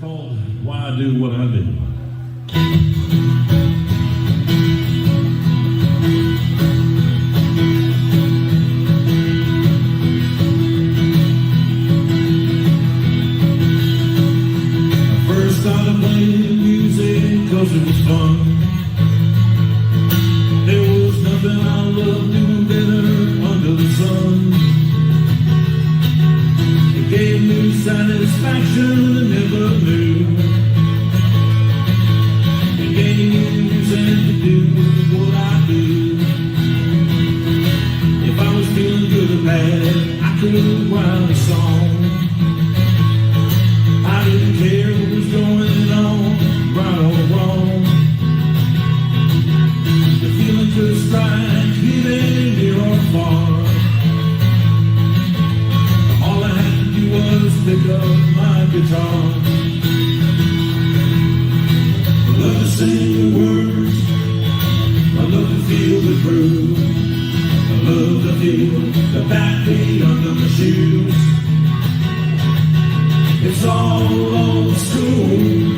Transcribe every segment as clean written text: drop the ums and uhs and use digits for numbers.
called Why I Do What I Do. I first started playing music 'cause it was fun. There was nothing I loved doing better under the sun. It gave me satisfaction I never knew. It gave me reason to do what I do. If I was feeling good or bad, I could write a song. I didn't care what was going on, right or wrong. The feeling could strike even near or far. All I had to do was pick up my guitar. I love to sing the words, I love to feel the groove, I love to feel the backbeat under my shoes. It's all old school,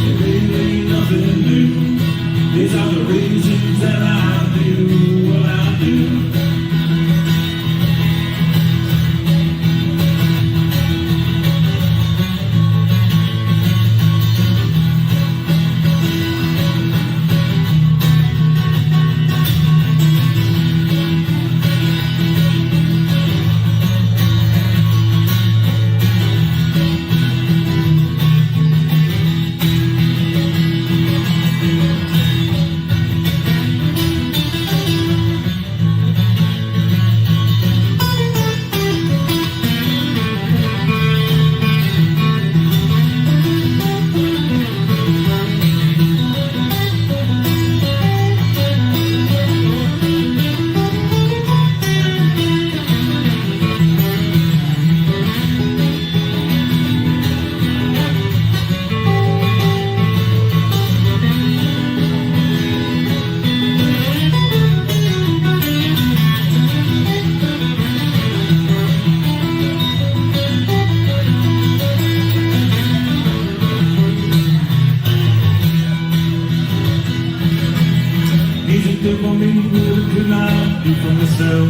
it really ain't nothing new. These are the reasons that I do what I do. Music for me could not do for myself.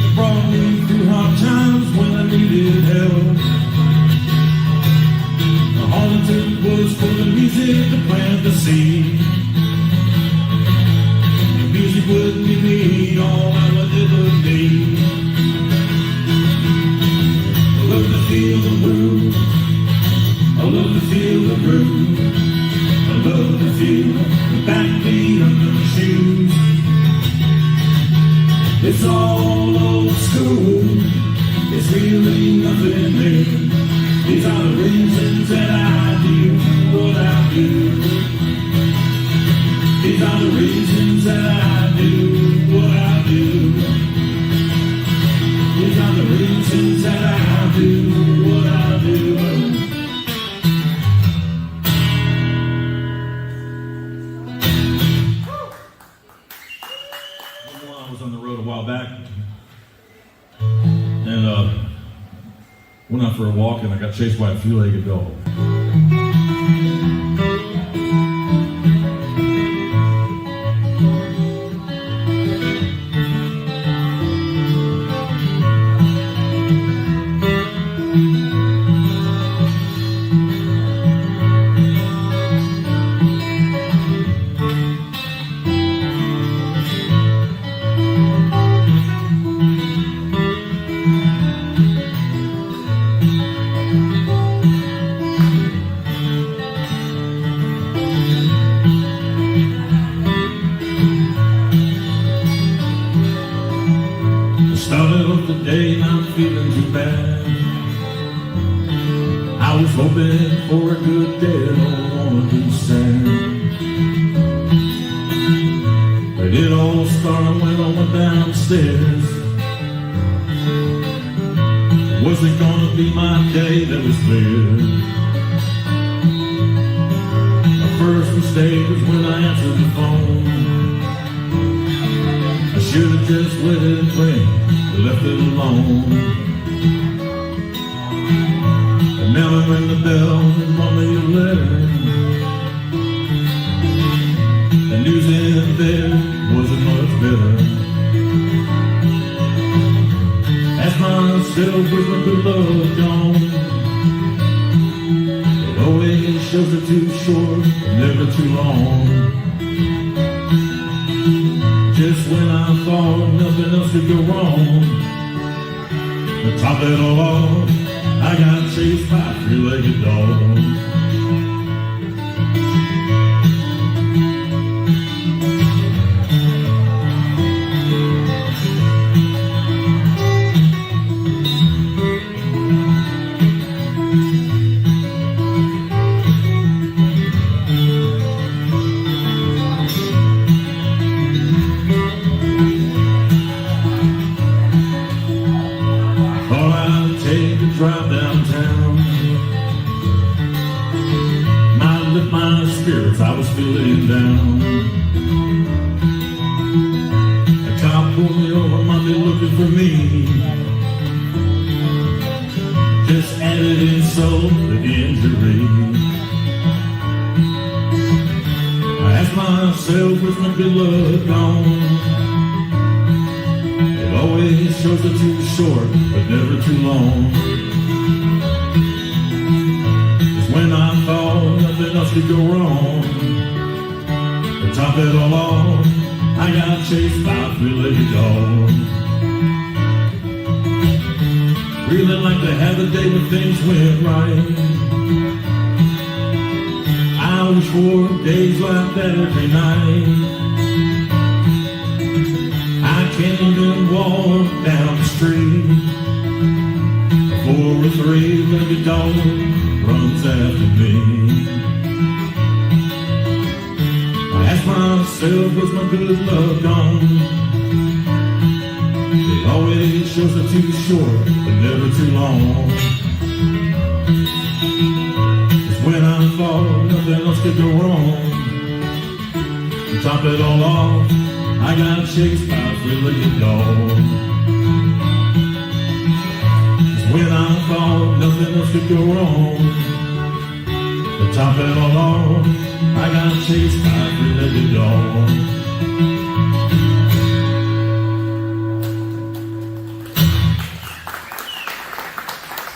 It brought me through hard times when I needed help. All it took was for the music to plant the seed. The music would give me all I would ever need. I love to feel the groove, I love to feel the groove, I love to feel the backbeat under my shoes. It's all old school, it's really nothing new. These are the reasons that I do what I do. These are the reasons that I do what I do. These are the reasons that I do what I do. I was on the road a while back and went out for a walk and I got chased by a three-legged dog. Started off the day not feeling too bad. I was hoping for a good day, don't wanna be sad. But it all started when I went downstairs. Wasn't gonna be my day, that was clear. My first mistake was when I answered the phone. I should have just let it ring, left it alone. Never ring the bell and wrote me a letter. The news in there wasn't much better. Asked myself, where's my good love gone? It always shows it too short, never too long. Just when I thought nothing else could go wrong, to top it all off, I got chased by a three-legged dog. Drive downtown, might lift my spirits, I was feeling down. A cop pulled me over, might be looking for me. Just added insult to injury. I asked myself, where's my good luck gone? It always shows it too short, but never too long. When I thought nothing else could go wrong, to top it all off, I got chased by a three-legged dog. Really like to have a day when things went right. I wish for days like that every night. I can't even walk down the street before a three-legged dog runs after me. I ask myself, where's my good love gone? It always shows it too short, but never too long. Just when I thought nothing else could go wrong, to top it all off, I got chased by a three-legged dog. When I thought nothing else could go wrong, to top it all off, I got chased by a three-legged dog.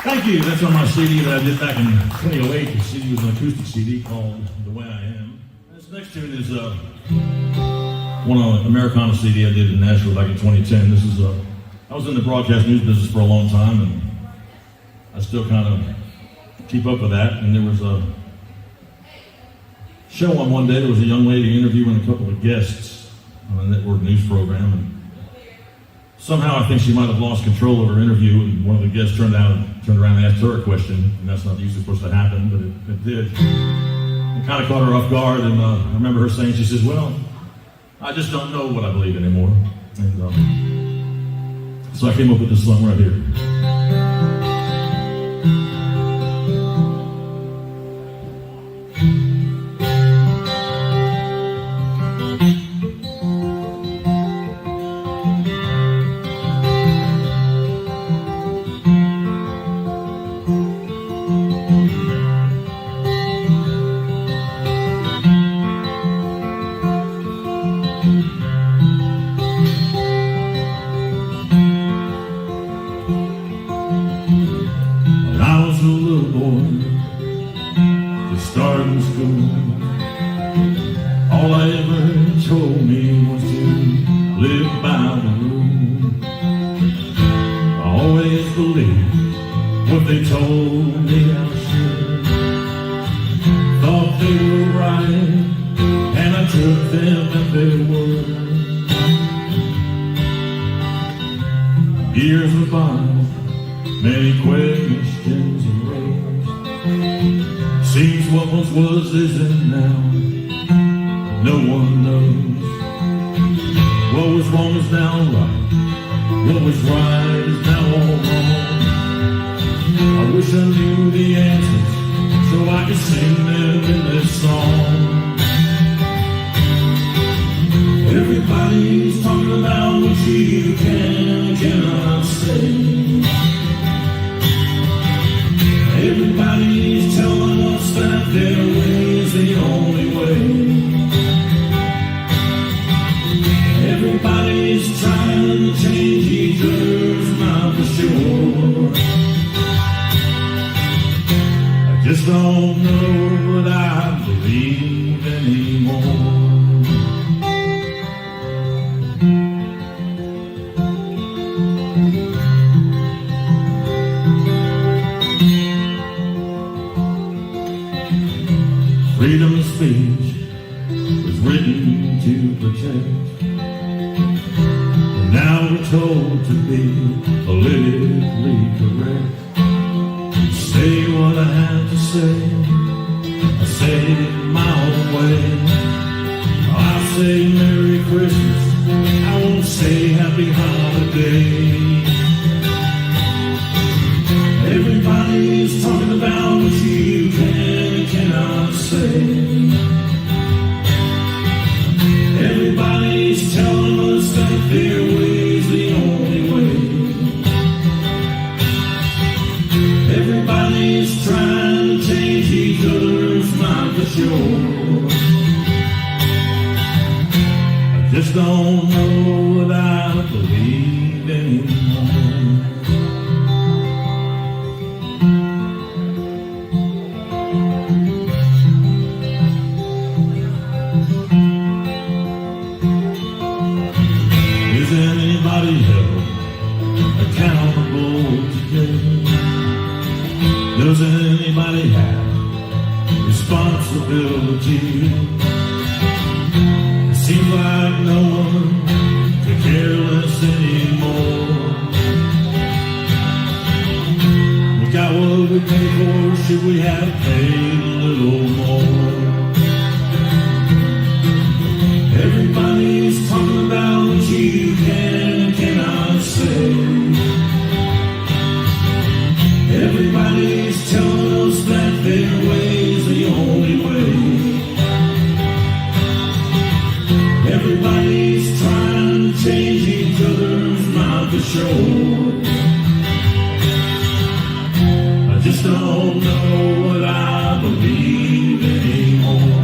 Thank you. That's on my CD that I did back in 2008. The CD was an acoustic CD called The Way I Am. This next tune is one on an Americana CD I did in Nashville back in 2010. This is I was in the broadcast news business for a long time, and I still kind of keep up with that. And there was a show on one day, there was a young lady interviewing a couple of guests on a network news program. And somehow I think she might have lost control of her interview, and one of the guests turned around and asked her a question. And that's not usually supposed to happen, but it did. It kind of caught her off guard. And I remember her saying, she says, well, I just don't know what I believe anymore. And so I came up with this song right here. Starting school, all I ever told me was to live by the rule. I always believed what they told me I should. Thought they were right, and I took them at their word. Years went by, many questions arose. Seems what once was isn't now. No one knows. What was wrong is now right. What was right is now all wrong. I wish I knew the answers so I could sing them in this song. Everybody's talking about what you can and cannot say. Everybody's telling us that their way is the only way. Everybody's trying to change each other's mind for sure. I just don't know what I believe anymore. Freedom of speech was written to protect, and now we're told to be politically correct. Say what I have to say, I say it my own way. I say Merry Christmas, I won't say Happy Holiday. Everybody's talking about what you can and cannot say. Everybody's telling us that their way's the only way. Everybody's trying to change each other's mind for sure. I just don't know what I believe anymore. Is anybody held accountable today? Does anybody have responsibility? It seems like no one could care less anymore. We got what we pay for, should we have paid a little more? Everybody's talking about what you can and cannot say. Everybody's telling us that their way's the only way. Everybody's trying to change each other's mind for sure. I just don't know what I believe anymore.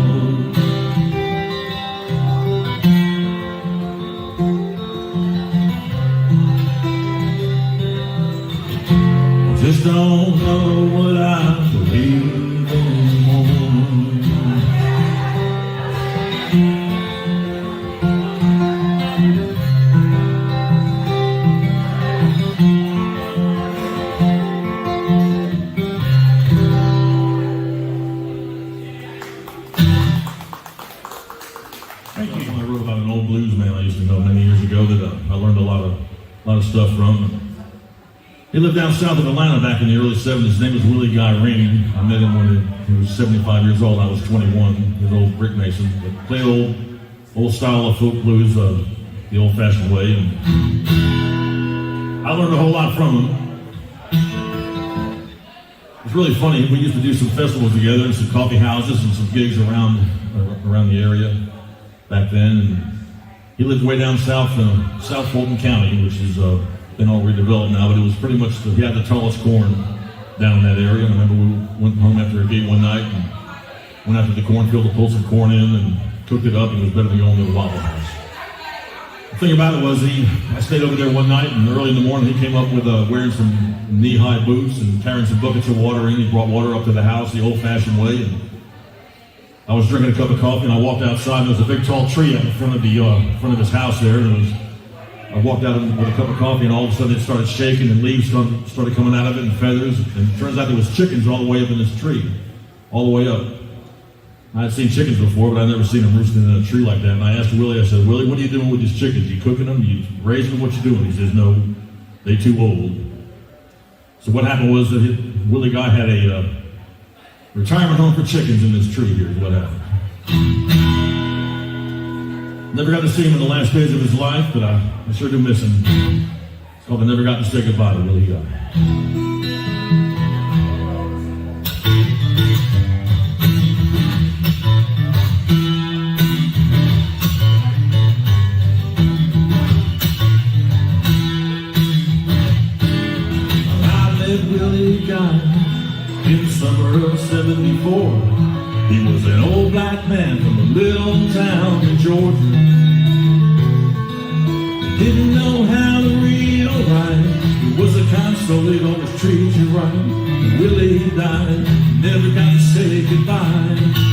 Just don't know what I believe anymore. Thank you. I wrote about an old blues man I used to know many years ago that I learned a lot of stuff from. He lived down south of Atlanta back in the early 70s. His name was Willie Guy Ring. I met him when he was 75 years old. I was 21. He was an old brick mason. But played old style of folk blues, the old-fashioned way. And I learned a whole lot from him. It was really funny. We used to do some festivals together and some coffee houses and some gigs around the area back then. And he lived way down south, South Fulton County, which is been all redeveloped now, but it was pretty much, he had the tallest corn down in that area. And I remember we went home after a gig one night and went out to the cornfield to pull some corn in and cooked it up, and it was better than going to the Waffle House. The thing about it was I stayed over there one night, and early in the morning he came up with wearing some knee-high boots and carrying some buckets of water in. He brought water up to the house the old-fashioned way, and I was drinking a cup of coffee, and I walked outside, and there was a big tall tree out in front of his house there, and I walked out with a cup of coffee, and all of a sudden it started shaking, and leaves started coming out of it, and feathers. And it turns out there was chickens all the way up in this tree, all the way up. I had seen chickens before, but I'd never seen them roosting in a tree like that. And I asked Willie, I said, Willie, what are you doing with these chickens? You cooking them? You raising them? What you doing? He says, no, they too old. So what happened was that Willie Guy had a retirement home for chickens in this tree here is what happened. Never got to see him in the last days of his life, but I sure do miss him. It's called I Never Got to Say Goodbye to Willie Guy. Willie Guy in summer of '74. He was an old black man from a little town in Georgia. He didn't know how to read or write. He was the kind soul they'd always treat you right. And Willie died, never got to say goodbye.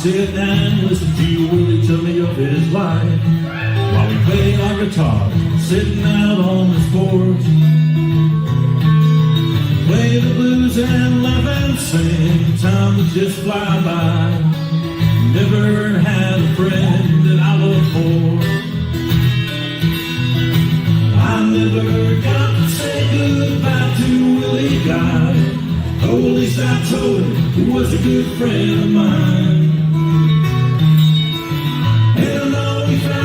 Sit down and listen to Willie tell me of his life while we played our guitar, sitting out on his porch. Play the blues and laugh and sing, time would just fly by. Never had a friend that I loved more. I never got to say goodbye to Willie Guy. Oh, at least I told him he was a good friend of mine.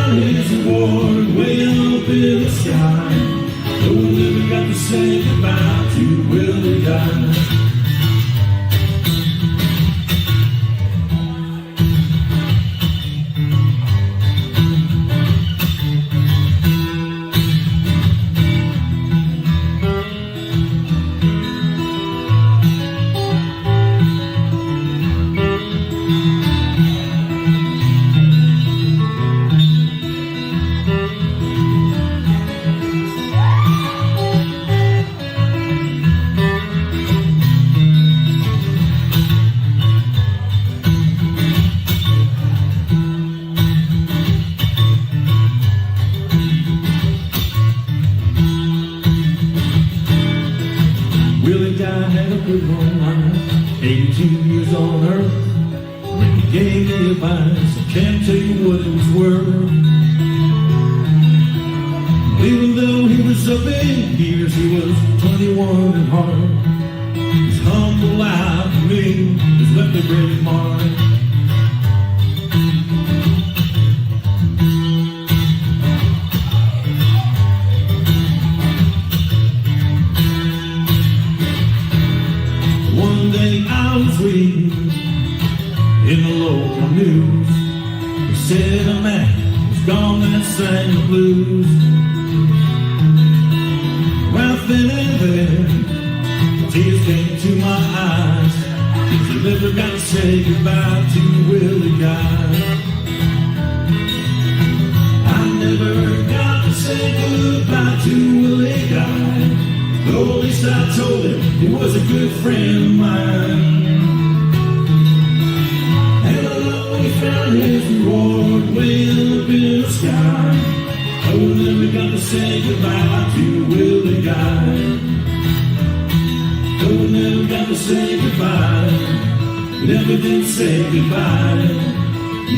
His reward way up in the sky. No one ever got to say goodbye to Willie Guy. Willie Guy had a good long life, 82 years on earth. When he gave me advice, I can't tell you what it was worth. Even though he was up in years, he was 21 at heart. His humble life for me has left a great mark. I was reading in the local news. They said a man was gone that sang the blues. Right then and there, tears came to my eyes, 'cause I never got to say goodbye to Willie Guy. I never got to say goodbye to Willie Guy. Though at least I told him he was a good friend of mine. And I know he found his reward way up in the sky. Oh, never got to say goodbye to Willie Guy. Oh, never got to say goodbye. Never did say goodbye.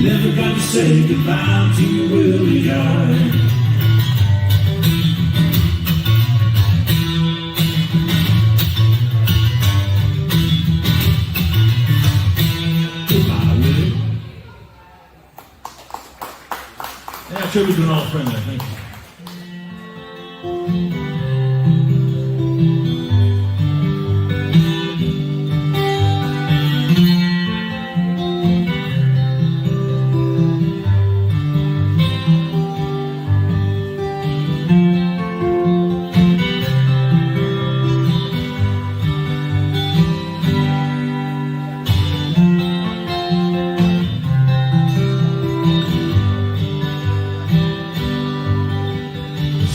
Never got to say goodbye to Willie Guy. Yeah, tribute to an old friend there. Thank you.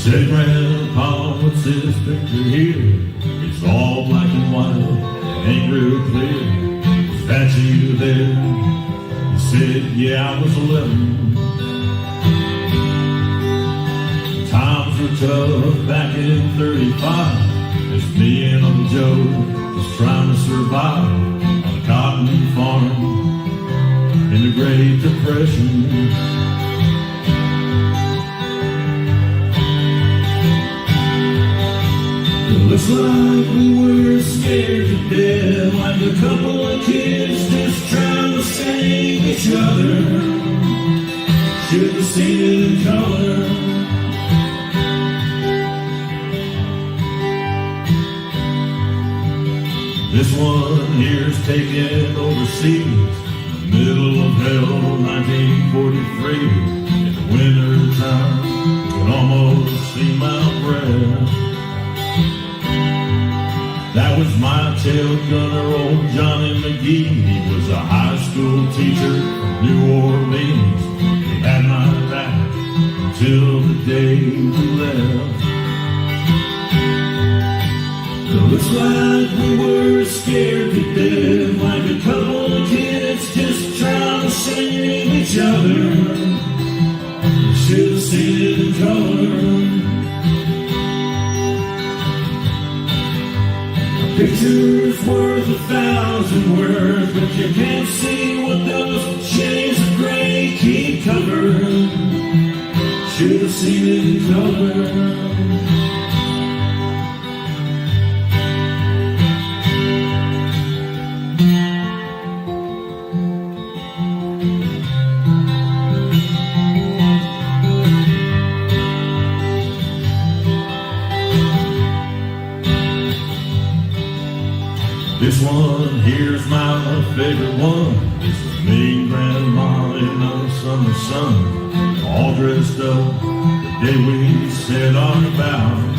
Said, Grandpa, what's this picture here? It's all black and white, ain't real clear. Is that you there? He said, yeah, I was 11. Times were tough back in 35. It's me and Uncle Joe just trying to survive on a cotton farm in the Great Depression. Looks like we were scared to death, like a couple of kids just trying to save each other. Should have seen it in color. This one here's taken overseas. middle of hell, 1943, in the winter time, you can almost see my breath. That was my tail gunner, old Johnny McGee. He was a high school teacher from New Orleans. He had my back until the day we left. It looks like we were scared to death, like a couple of kids just trying to save each other. You should have seen it in color. A picture's worth 1,000 words, but you can't see what those shades of gray keep covered. Should have seen it in color. This one here's my favorite one. This is me and Grandma in the summer sun, all dressed up the day we said our vows.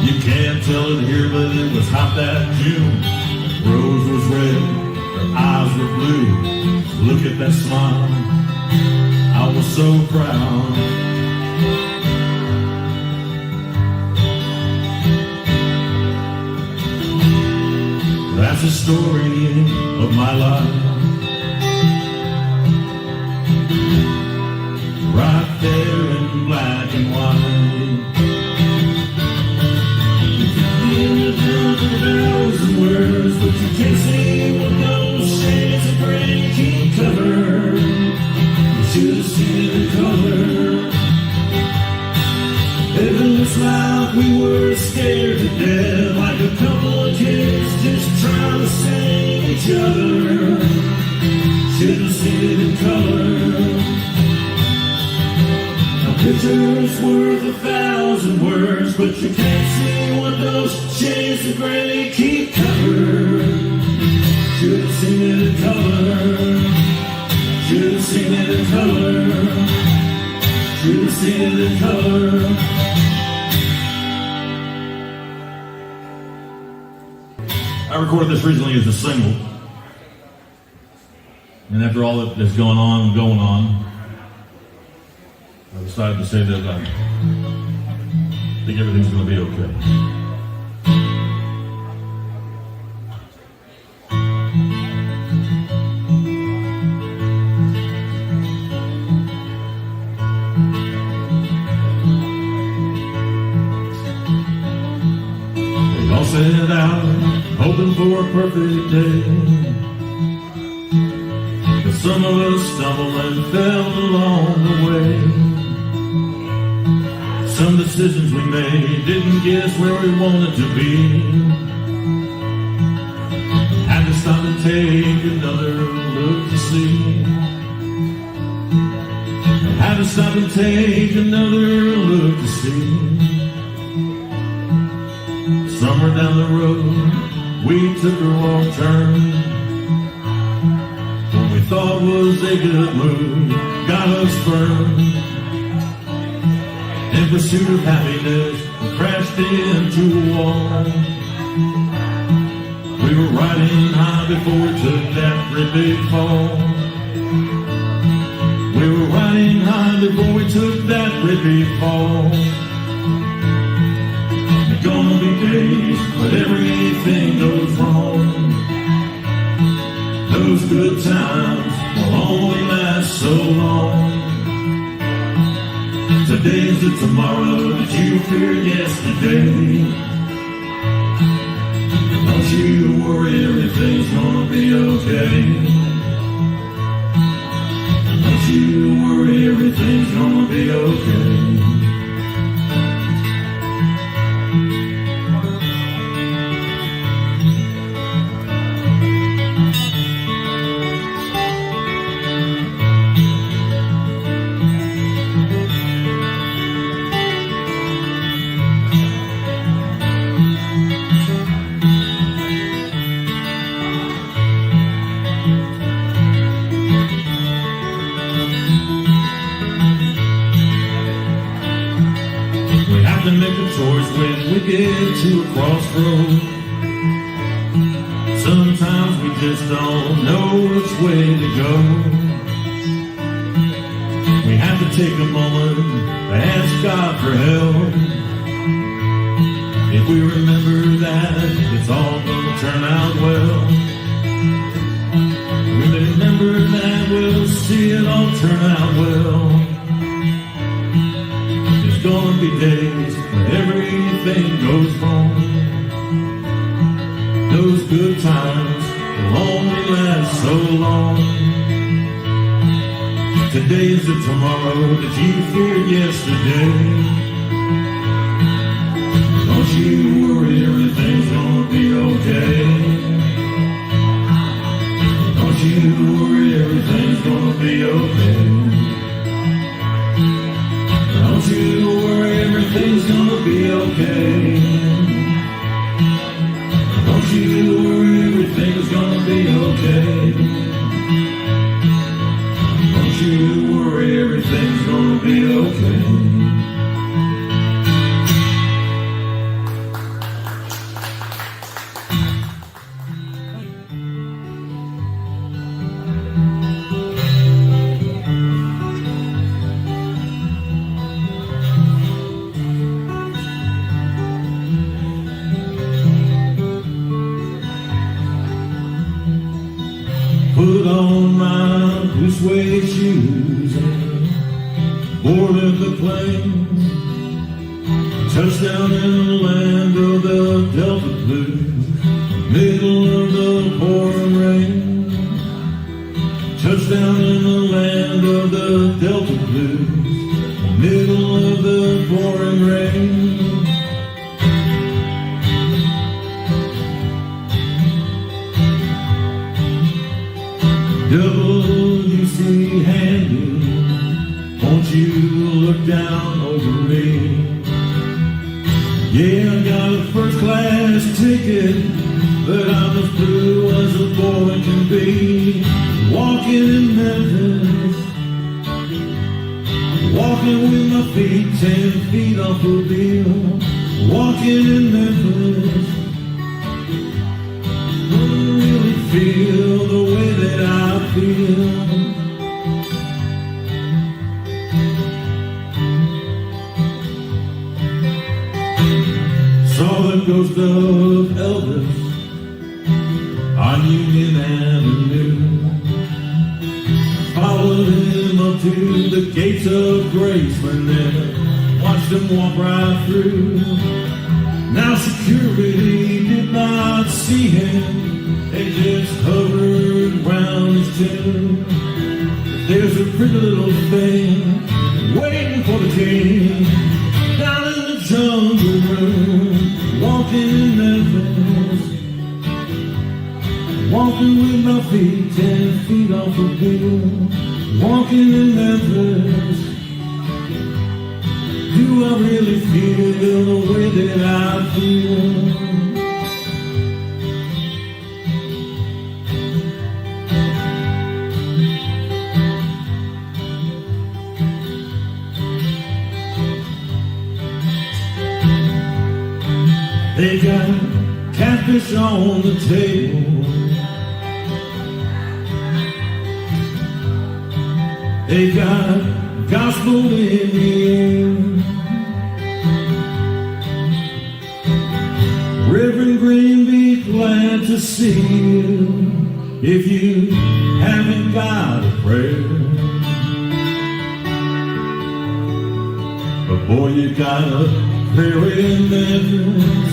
You can't tell it here, but it was hot that June. Rose was red, her eyes were blue. Look at that smile, I was so proud. That's the story of my life, right there in black and white. You can hear the 1,000 words, but you can't see what those shades of gray keep covered. You should have seen it in color. It looks like we were scared to death, like a couple of kids just trying to save each other. Should have seen it in color. A picture's worth 1,000 words, but you can't see what those shades of gray keep covered. Should have seen it in color. Should have seen it in color. Should have seen it in color. I recorded this recently as a single, and after all that is going on, I decided to say that I think everything's going to be okay. We all set out hoping for a perfect day, but some of us stumbled and fell along the way. Some decisions we made didn't get us where we wanted to be. Had to stop and take another look to see. Had to stop and take another look to see. Somewhere down the road we took a wrong turn. What we thought was a good move got us burned. In pursuit of happiness, we crashed into a wall. We were riding high before we took that great big fall. We were riding high before we took that great big fall. There's gonna be days when everything goes wrong. Those good times will only last so long. Today's the tomorrow that you feared yesterday. Don't you worry, everything's gonna be okay. Don't you worry, everything's gonna be okay. choice when we get to a crossroad. Sometimes we just don't know which way to go. We have to take a moment to ask God for help. If we remember that it's all gonna turn out well, we remember that we'll see it all turn out well. There's gonna be days when everything goes wrong. Those good times will only last so long. Today is the tomorrow that you feared yesterday. Don't you worry, everything's gonna be okay. Don't you worry, everything's gonna be okay. Don't you worry, everything's gonna be okay. Don't you worry, everything's gonna be okay. Don't you worry, everything's gonna be okay. Put on my blue suede shoes and boarded the plane. Touchdown in the land of the Delta Blues, middle of the pouring rain. Touchdown in the land of the Delta Blues, middle of the pouring rain. W.C. Handy, won't you look down over me? Yeah, I got a first class ticket, but I'm as blue as a boy can be. Walking in Memphis, walking with my feet 10 feet off the wheel. Walking in Memphis, don't really feel the way that I feel. Saw the ghost of Elvis on Union Avenue. Followed him up to the gates of Graceland, watched him walk right through. Now security did not see him, they just hovered round his tomb. There's a pretty little thing waiting for the king down in the jungle room. Walking in Memphis, walking with my feet 10 feet off the wheel. Walking in Memphis, do I really feel the way that I feel? They got catfish on the table, they got gospel in the air. Reverend Green, be glad to see you if you haven't got a prayer. But boy, you got a prayer in Memphis.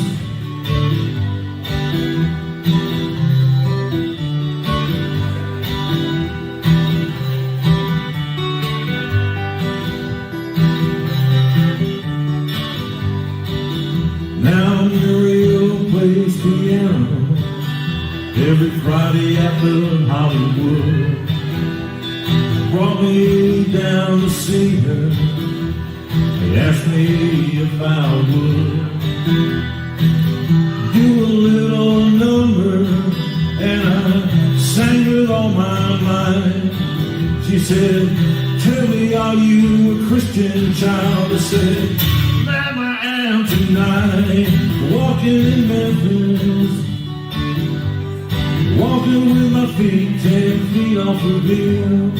Now Muriel plays piano every Friday after Hollywood. Brought me down to see her. They asked me if I would do a little number, and I sang with all my might. She said, "Tell me, are you a Christian child?" I said, "Ma'am, I am tonight, walking in Memphis, walking with my feet 10 feet off the bill,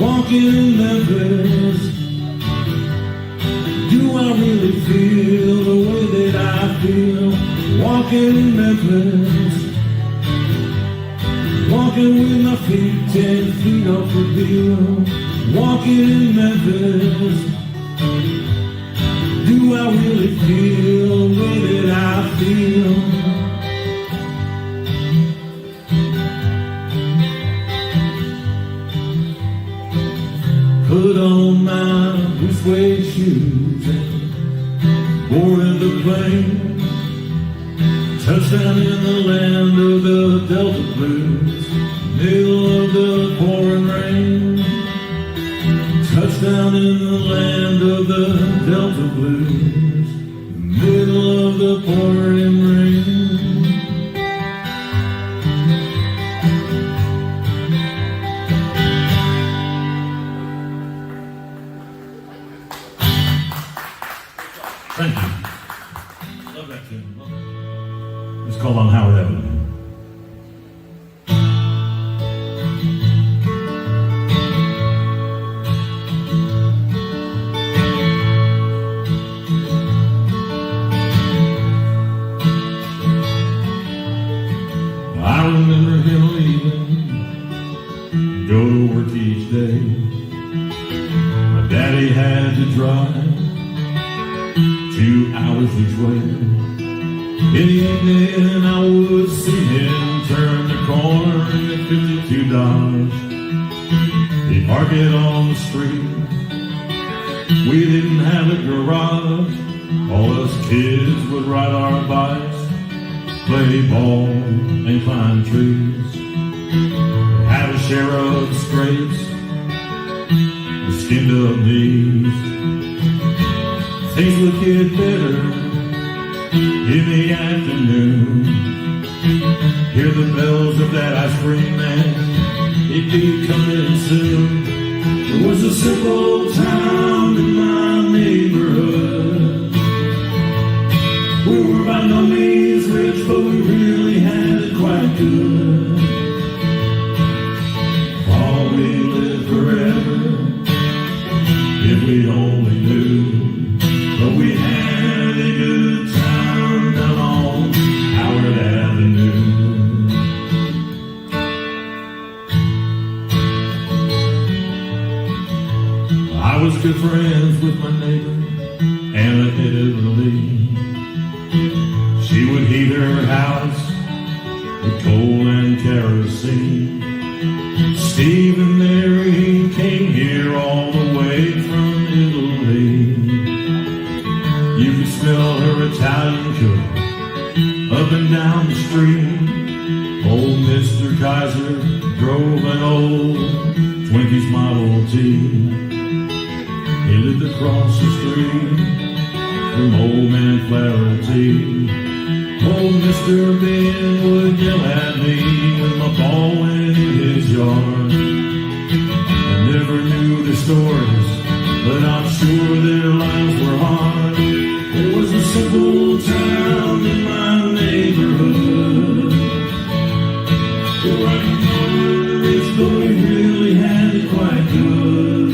walking in Memphis. Do I really feel the way that I feel, walking in Memphis, walking with my feet 10 feet off the bill, walking in Memphis. Do I really feel the way that I feel? Put on my blue suede shoes and boarded the plane. Touchdown in the land of the Delta Blues, middle of the pouring rain. Touchdown in the land of the Delta Blues, middle of the pouring rain. Thank you. Love that tune. It's called On Howard Avenue. I remember him leaving, go to work each day. My daddy had to drive 2 hours each way. In the evening I would see him turn the corner and get $52. He'd park it on the street. We didn't have a garage. All us kids would ride our bikes, play ball and climb trees. Have a share of scrapes, the skinned up knees. Things would get better in the afternoon. Hear the bells of that ice cream man, it'd be coming soon. It was a simple town in my neighborhood. We were by no means rich, but we really had it quite good. Oh, we lived forever, if we only knew. But we had a good time down on Howard Avenue. I was good friends with my neighbor, Anna Italy. She would heat her house with coal and kerosene. Steve and Mary came here all the way from Italy. You could smell her Italian cook up and down the street. Old Mr. Kaiser drove an old Twinkies Model T. He lived across the street from Old Man Flaherty. Old Mr. Ben would yell at me when my ball went in his yard. I never knew their stories, but I'm sure their lives were hard. It was a simple town in my neighborhood. We weren't rich, but we really had it quite good.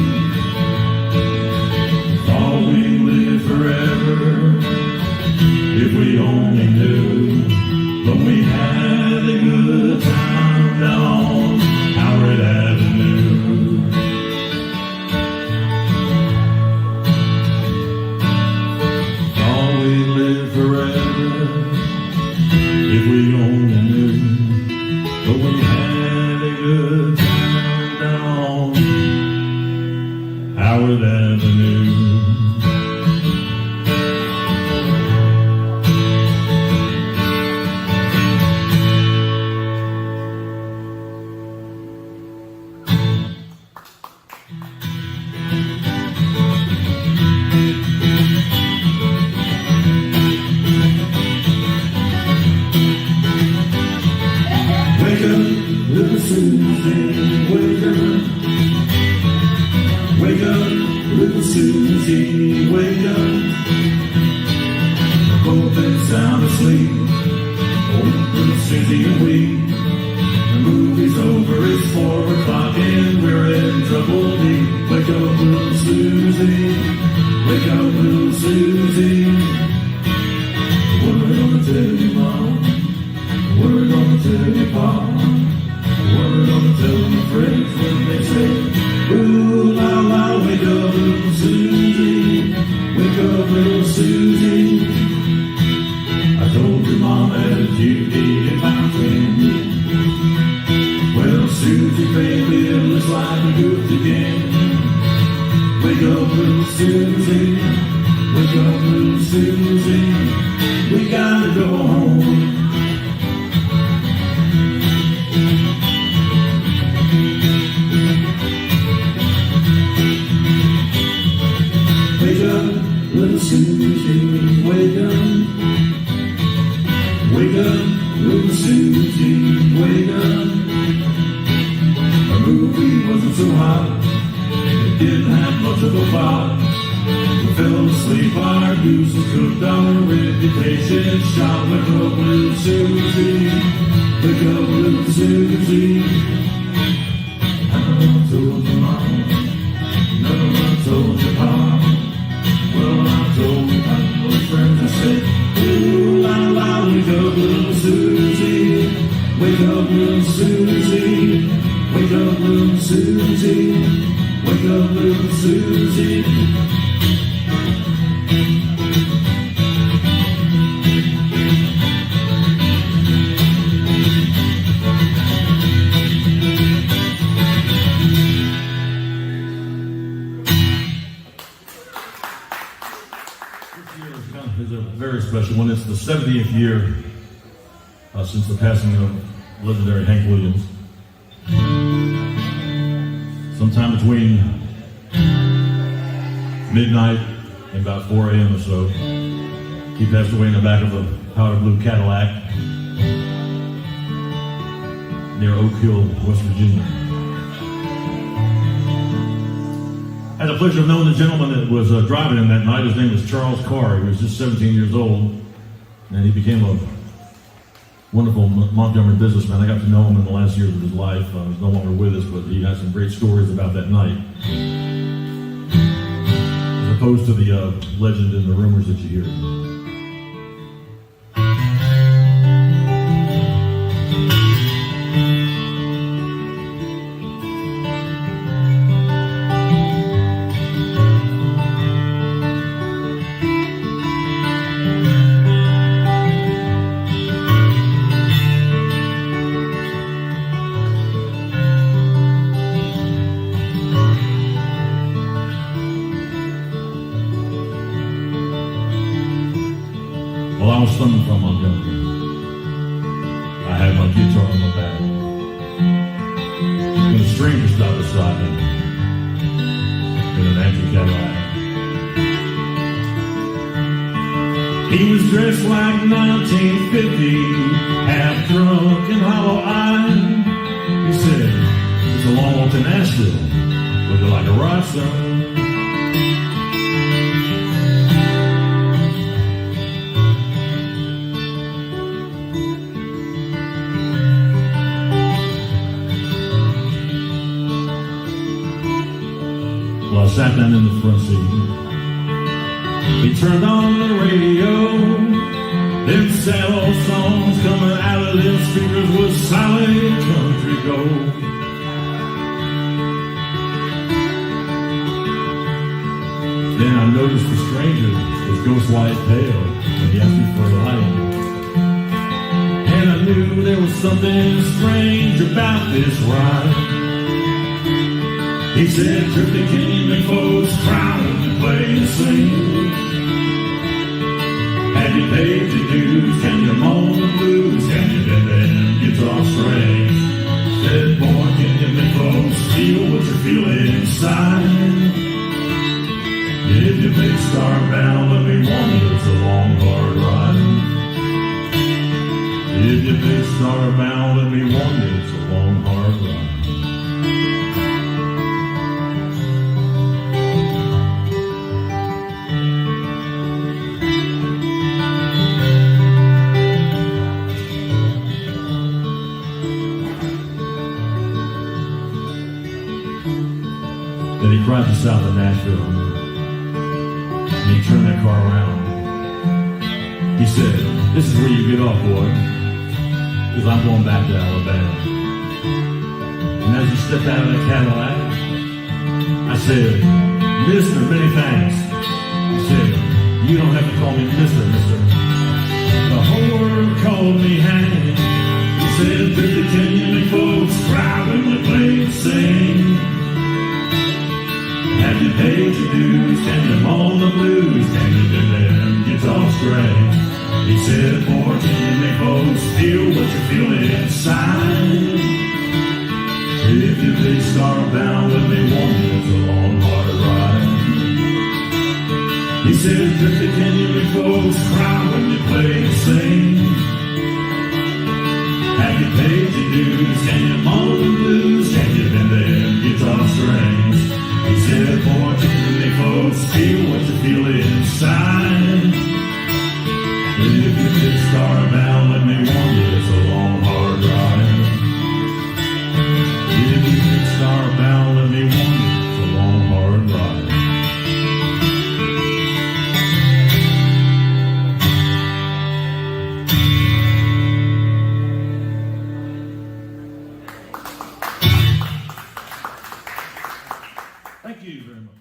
Thought we'd live forever, if we only knew. But we had a good time down on Howard Avenue. Forever, if we only knew. But we had a good time down Howard Avenue. Little Susie, wake up. Wake up, little Susie, wake up. do it again. Wake up, little Susie. Wake up, little Susie. We gotta go home. Wake up, little Susie. Wake up. Wake up, little Susie. Wake up. Our movie wasn't so hot. It didn't have much of a plot. We fell asleep, our goose was cooked, our reputation shot. Wake up, little Susie. Wake up, little Susie. I told your mom. No, I told your pop. Well, I told my little friends, I said, ooh, la, la, wake up, little Susie. Wake up, little Susie. Wake up, little Susie. Wake up, little Susie. Is a very special one. It's the 70th year since the passing of legendary Hank Williams. Sometime between midnight and about 4 a.m. or so, he passed away in the back of a powder blue Cadillac near Oak Hill, West Virginia. I had the pleasure of knowing the gentleman that was driving him that night. His name was Charles Carr. He was just 17 years old, and he became a wonderful Montgomery businessman. I got to know him in the last years of his life. He's no longer with us, but he has some great stories about that night, as opposed to the legend and the rumors that you hear. Well, I was coming from Montgomery. I had my guitar on my back. When a stranger stopped beside me in an empty Cadillac. He was dressed like 1950, half drunk and hollow-eyed. He said, "It's a long walk to Nashville. Would you like a ride, son?" Well, I sat down in the front seat. He turned on the radio. Them sad old songs coming out of them speakers was solid country gold. Then I noticed the stranger was ghost white pale when he asked me for a light. And I knew there was something strange about this ride. He said, "Drifting came and folks crowded to play and sing. Have you paid your dues? Can you moan the blues? Can you bend them guitar strings?" Said, "Boy, can you make folks feel what you feel inside? If you big star bound, let me warn you, it's a long, hard ride. If you big star bound, let me warn you, it's a long, hard ride." Then he cried to south of Nashville, and he turned that car around. He said, "This is where you get off, boy, because I'm going back to Alabama." And as he stepped out of that Cadillac, I said, "Mister, many thanks." He said, "You don't have to call me Mister. The whole world called me Hank." He said, "Can you make folks cry when we play and sing? pay your dues? Can you moan the blues? Can you do them guitar strings? He said, boy, can you make folks feel what you feel inside? If you big star bound, let me warn you, it's a long, hard ride. He said, Drifty, can you make folks cry when you play and sing? Have you paid your dues? Can you moan the blues? Can you bend them guitar strings? He said, boy, can you make folks feel what you feel inside? If you big star bound, let me warn you, it's a long, hard ride. If you big star bound, let me warn you, it's a long, hard ride. Thank you very much.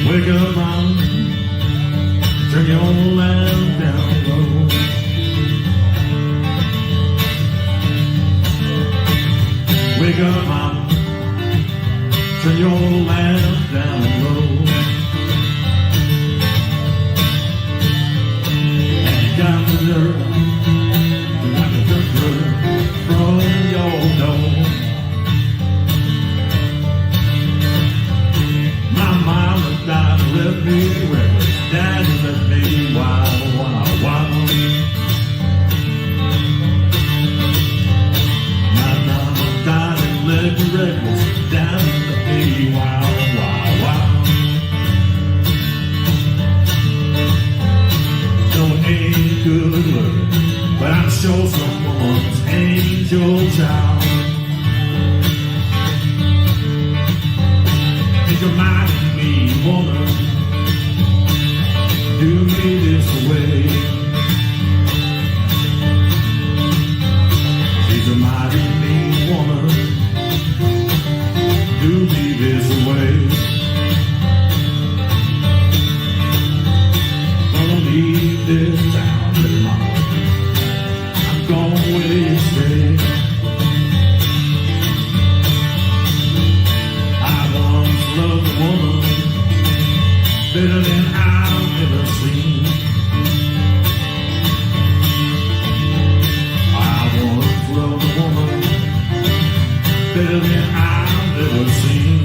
Wake up, mom, turn your lamp down low. Wake up, mom, turn your lamp down low. And you got the nerve, you got the dirt from your door. My mama died, left me reckless. Daddy left me wild, wild, wild. My mama died and left me reckless. Daddy left me wild, wild, wild. No, it ain't good looking, but I'm sure someone's angel child. Think of my woman, do me this way. She's a mighty mean woman, do me this way. Gonna leave this town tomorrow, I'm gonna wait and stay. I once loved a woman better than I've ever seen. I once loved a woman better than I've ever seen.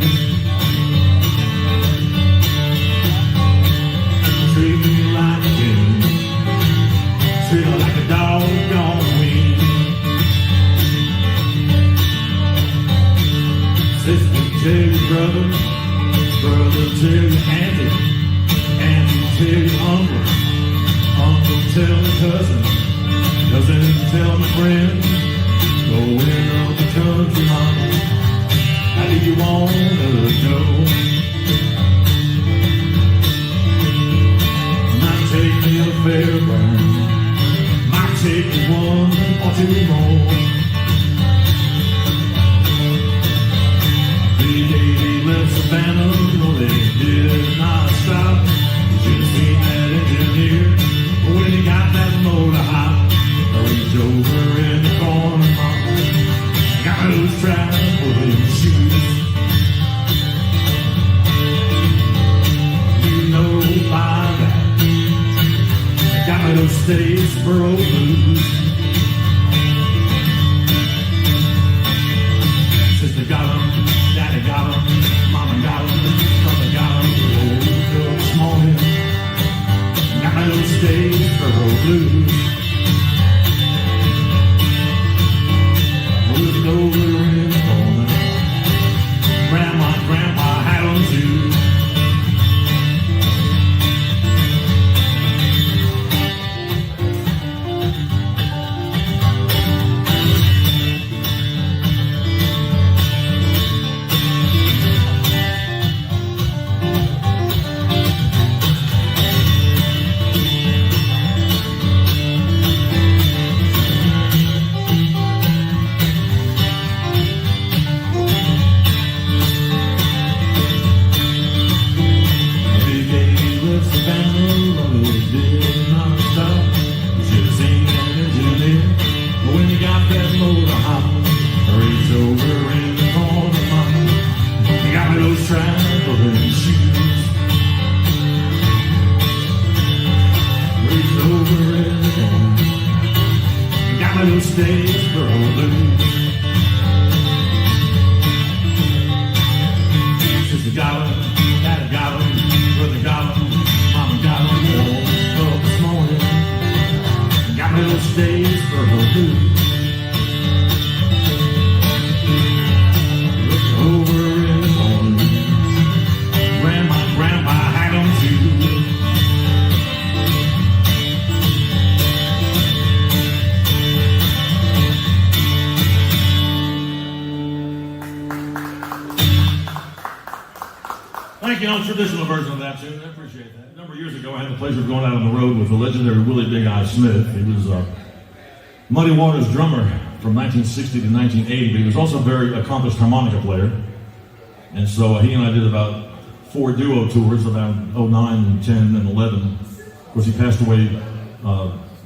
Treat me like a king, treat her like a doggone queen. Sister, tell your brother, brother, tell your auntie, tell your uncle, uncle tell my cousin, cousin tell my friend, going up the country, mama, how do you wanna go? Might take me a fairground, might take me one or two more. B-80 left Savannah, no they did not stop. Should have seen that engineer when he got that motor hot. I reached over in the corner, mama, got those traveling shoes. You know by that, got me those Statesboro blues. Sister got 'em, daddy got 'em, mama got 'em, brother got 'em. Woke up this morning, got my little Statesboro blues. Looking over in the corner, grandma and grandpa had 'em too. traveling shoes. Reached over in the morning, got my little Statesboro blues. Sister got 'em, Daddy got 'em, brother got 'em, Mama got 'em. Woke up this morning, got my little Statesboro blues. Over in the morning, grandpa had 'em too. Thank you. Traditional version of that tune. I appreciate that. A number of years ago, I had the pleasure of going out on the road with the legendary Willie Big Eye Smith. He was Muddy Waters drummer from 1960 to 1980, but he was also a very accomplished harmonica player. And so he and I did about 4 duo tours around 09 and 10 and 11. Of course, he passed away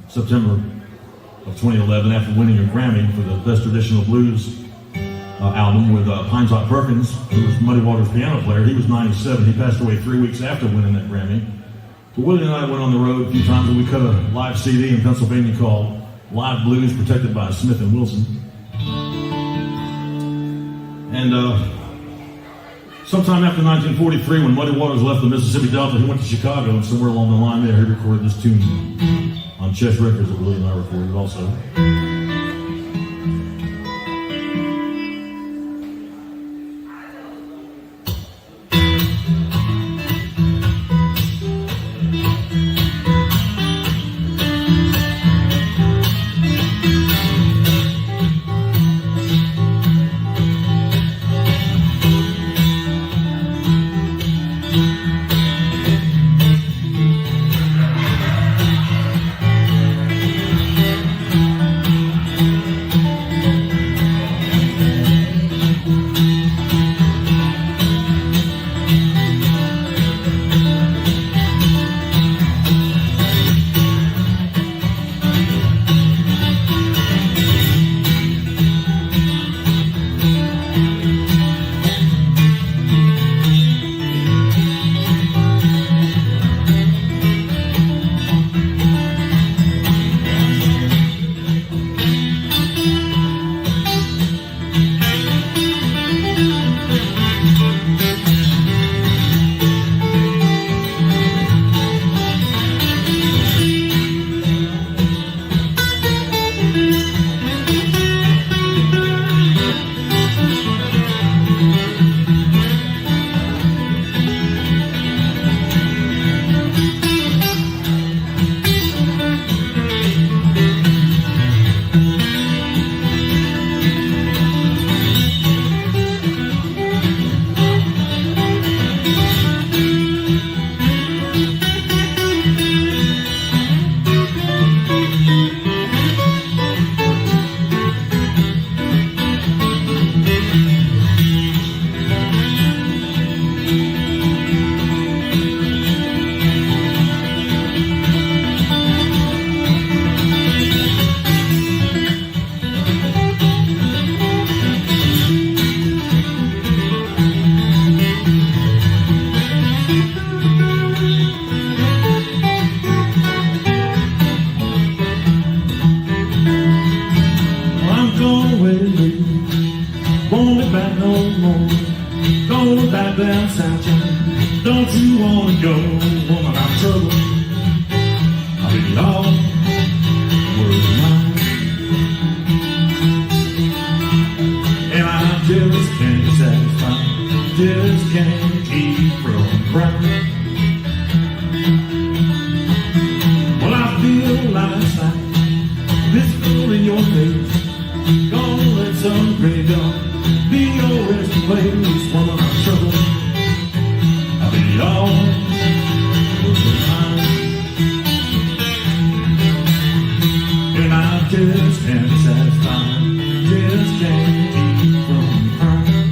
September of 2011 after winning a Grammy for the Best Traditional Blues album with Pine Top Perkins, who was Muddy Waters' piano player. He was 97. He passed away 3 weeks after winning that Grammy. But Willie and I went on the road a few times, and we cut a live CD in Pennsylvania called Live Blues, protected by Smith & Wilson. And sometime after 1943, when Muddy Waters left the Mississippi Delta, he went to Chicago, and somewhere along the line there, he recorded this tune on Chess Records that Willie and I recorded also. down south, don't you wanna go, woman, I'm trouble. I'll be all world of mine, and I just can't satisfy, just can't keep from crying. Well, I feel last night, this fool in your face, gonna let some graveyard be your resting place, woman, I'm trouble. I'll be all worth the time, and I just can't satisfy, just can't keep from crying.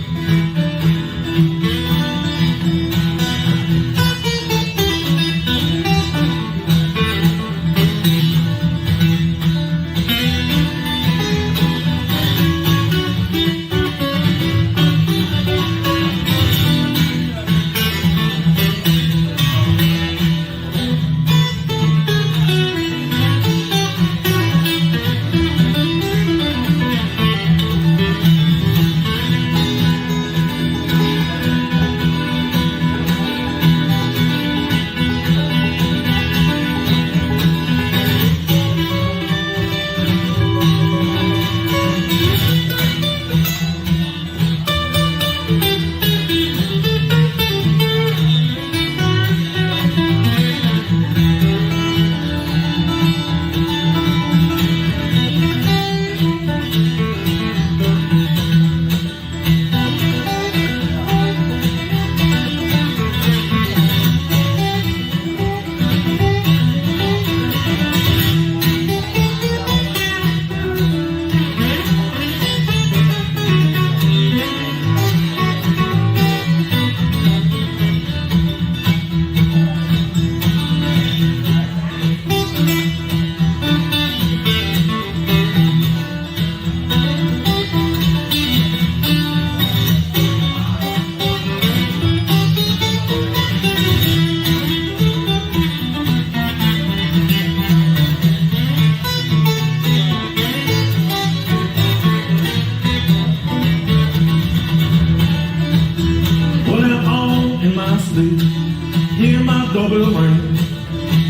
sleep, hear my doorbell ring,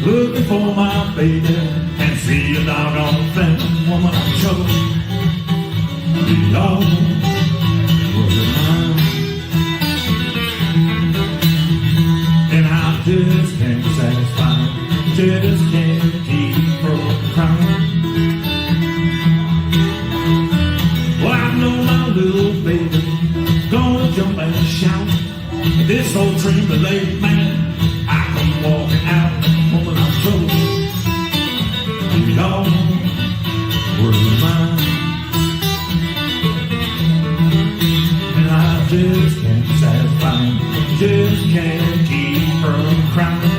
looking for my baby, and see a doggone thing. Woman, I'm trouble, be all working mine. And I just can't satisfy, just can't keep from crying. Well, I know my little baby gonna jump and shout. This old dream delayed man, I come walking out. Woman, I'm trouble, be all working mine. And I just can't satisfy, just can't keep from crying.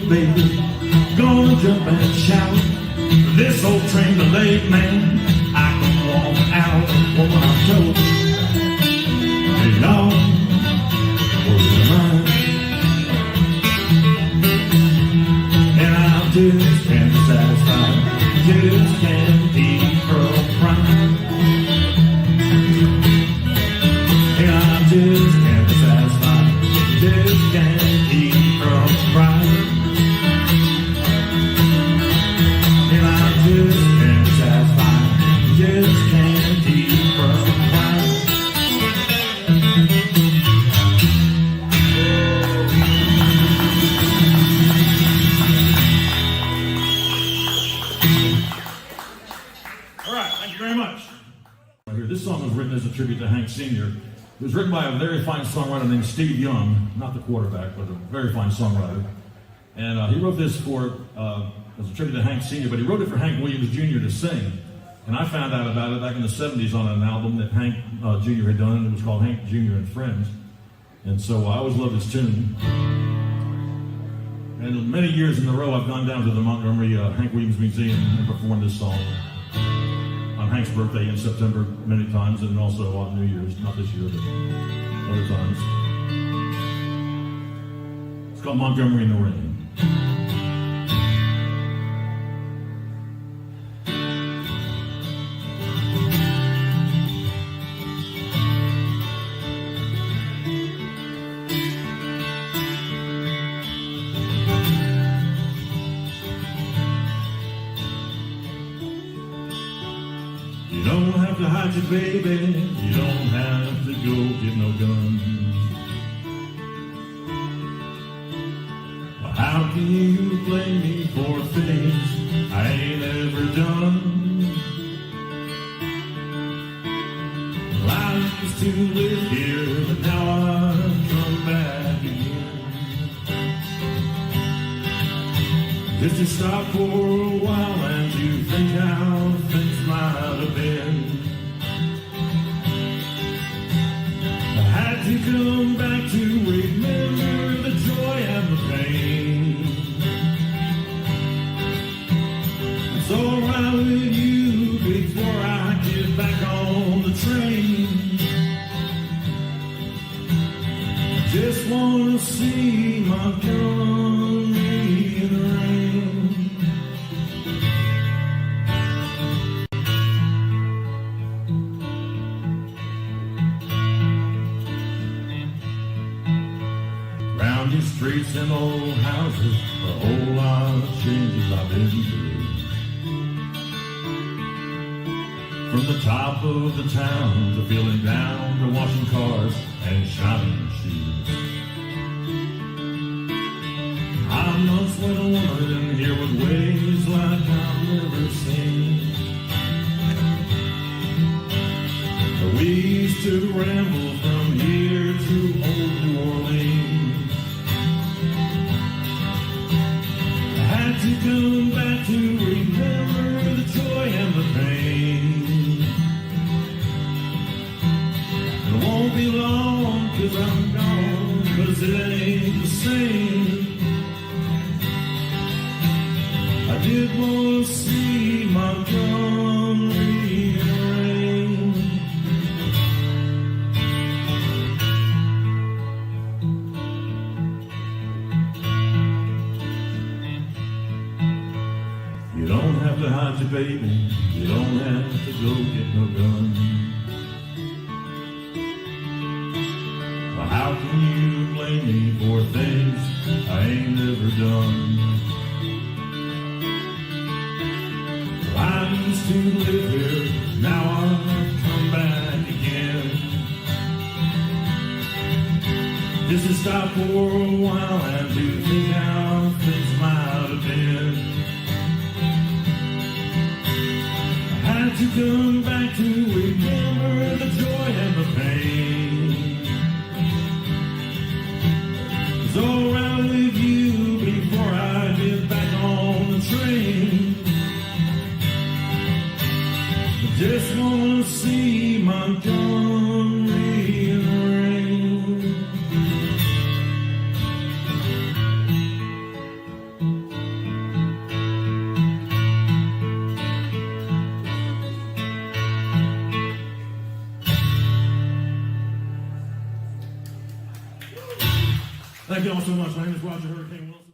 Baby, gonna jump and shout. This old train delayed man, I can walk out. Woman, I'm told, hey, y'all, working mine. And I just can't satisfy, just can't keep from crying. And I just can't satisfy, just can't keep from crying. Just can't satisfy, just can't keep from crying. All right, thank you very much. This song was written as a tribute to Hank Sr. It was written by a very fine songwriter named Steve Young, not the quarterback, but a very fine songwriter. And he wrote this for as a tribute to Hank Sr., but he wrote it for Hank Williams Jr. to sing. And I found out about it back in the 70s on an album that Hank Jr. had done. It was called Hank Jr. and Friends. And so I always loved this tune. And many years in a row, I've gone down to the Montgomery Hank Williams Museum and performed this song on Hank's birthday in September many times, and also on New Year's, not this year, but other times. It's called Montgomery in the Rain. You don't have to hide your baby, you don't have to go get no gun. Well, how can you blame me for things I ain't ever done? Well, I used to live here, but now I've come back again. Just to stop for a while and to think how things might have been. I had to come back to remember the joy and the pain. It's alright with you before I get back on the train. I just wanna see Montgomery in the rain. Round these streets and old houses, a whole lot of changes I've been through. From the top of the town to feeling down to washing cars and shining shoes. I once went a woman and here was way ever seen. We used to ramble from here to old New Orleans. I had to come back to remember the joy and the pain. It won't be long 'cause I'm gone, 'cause it ain't the same. I did want to see Montgomery rain. You don't have to hide your baby, you don't have to go get no gun. But how can you blame me for things I ain't never done? I used to live here, now I've come back again. Just to stop for a while and to think how things might have been. I had to come back to remember the joy and the pain. It's all right with you before I get back on the train. Just wanna see Montgomery rain. Thank you all so much. My name is Roger Hurricane Wilson.